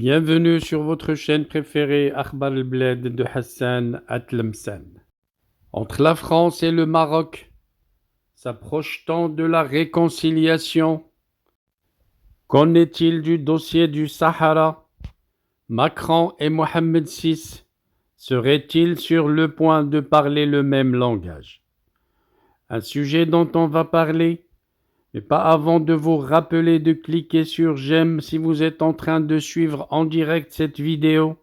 Bienvenue sur votre chaîne préférée Akhbar el-Bled de Hassan Atlemsan. Entre la France et le Maroc, s'approche-t-on de la réconciliation? Qu'en est-il du dossier du Sahara? Macron et Mohamed VI seraient-ils sur le point de parler le même langage? Un sujet dont on va parler, mais pas avant de vous rappeler de cliquer sur j'aime si vous êtes en train de suivre en direct cette vidéo.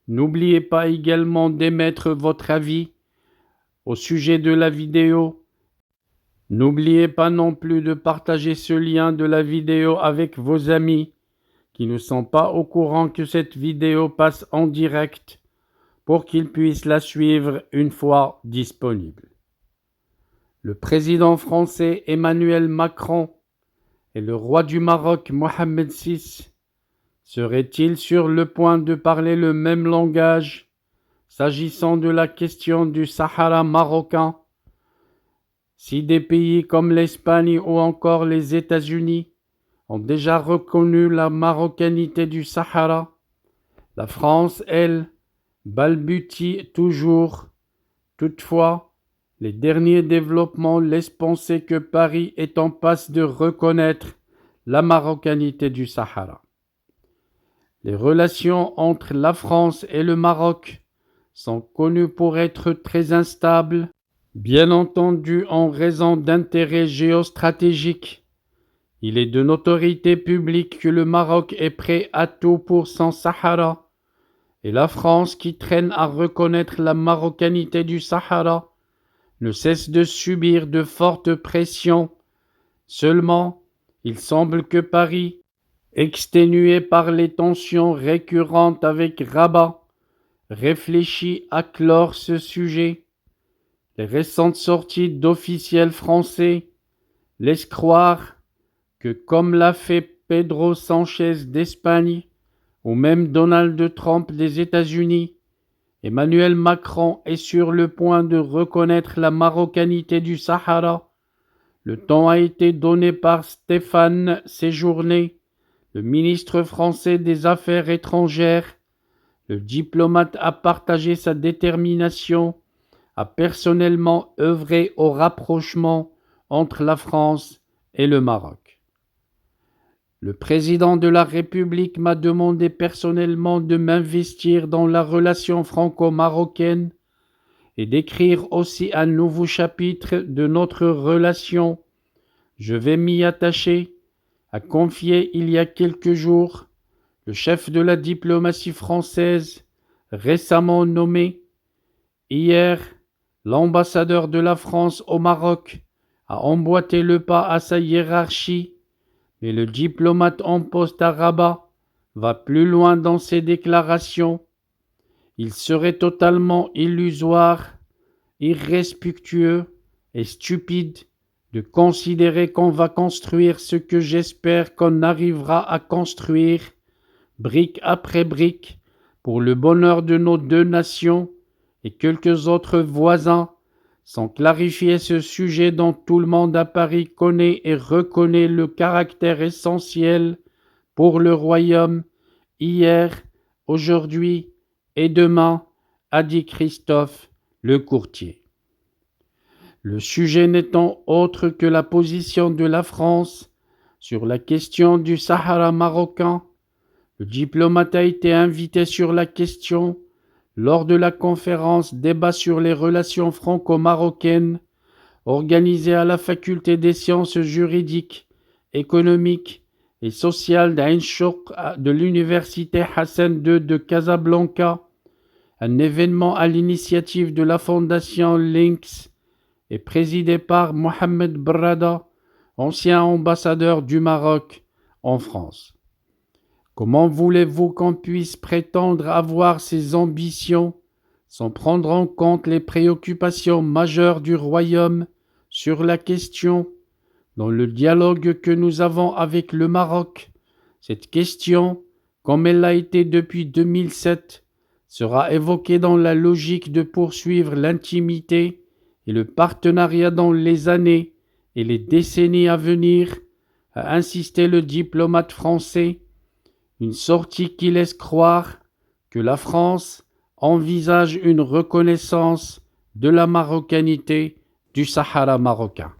N'oubliez pas également d'émettre votre avis au sujet de la vidéo. N'oubliez pas non plus de partager ce lien de la vidéo avec vos amis qui ne sont pas au courant que cette vidéo passe en direct pour qu'ils puissent la suivre une fois disponible. Le président français Emmanuel Macron et le roi du Maroc Mohamed VI seraient-ils sur le point de parler le même langage s'agissant de la question du Sahara marocain? Si des pays comme l'Espagne ou encore les États-Unis ont déjà reconnu la marocanité du Sahara, la France, elle, balbutie toujours. Toutefois, les derniers développements laissent penser que Paris est en passe de reconnaître la marocanité du Sahara. Les relations entre la France et le Maroc sont connues pour être très instables, bien entendu en raison d'intérêts géostratégiques. Il est de notoriété publique que le Maroc est prêt à tout pour son Sahara, et la France, qui traîne à reconnaître la marocanité du Sahara, ne cesse de subir de fortes pressions. Seulement, il semble que Paris, exténué par les tensions récurrentes avec Rabat, réfléchit à clore ce sujet. Les récentes sorties d'officiels français laissent croire que, comme l'a fait Pedro Sánchez d'Espagne ou même Donald Trump des États-Unis, Emmanuel Macron est sur le point de reconnaître la marocanité du Sahara. Le temps a été donné par Stéphane Séjourné, le ministre français des Affaires étrangères. Le diplomate a partagé sa détermination à personnellement œuvrer au rapprochement entre la France et le Maroc. Le président de la République m'a demandé personnellement de m'investir dans la relation franco-marocaine et d'écrire aussi un nouveau chapitre de notre relation. Je vais m'y attacher, a confié il y a quelques jours le chef de la diplomatie française, récemment nommé. Hier, l'ambassadeur de la France au Maroc a emboîté le pas à sa hiérarchie, mais le diplomate en poste à Rabat va plus loin dans ses déclarations. Il serait totalement illusoire, irrespectueux et stupide de considérer qu'on va construire ce que j'espère qu'on arrivera à construire, brique après brique, pour le bonheur de nos deux nations et quelques autres voisins, sans clarifier ce sujet dont tout le monde à Paris connaît et reconnaît le caractère essentiel pour le royaume, hier, aujourd'hui et demain, a dit Christophe le courtier. Le sujet n'étant autre que la position de la France sur la question du Sahara marocain, le diplomate a été invité sur la question lors de la conférence débat sur les relations franco-marocaines organisée à la faculté des sciences juridiques, économiques et sociales d'Ain Chouk de l'université Hassan II de Casablanca, un événement à l'initiative de la fondation Links et présidé par Mohamed Brada, ancien ambassadeur du Maroc en France. Comment voulez-vous qu'on puisse prétendre avoir ces ambitions sans prendre en compte les préoccupations majeures du royaume sur la question? Dans le dialogue que nous avons avec le Maroc, cette question, comme elle l'a été depuis 2007, sera évoquée dans la logique de poursuivre l'intimité et le partenariat dans les années et les décennies à venir, a insisté le diplomate français. Une sortie qui laisse croire que la France envisage une reconnaissance de la marocanité du Sahara marocain.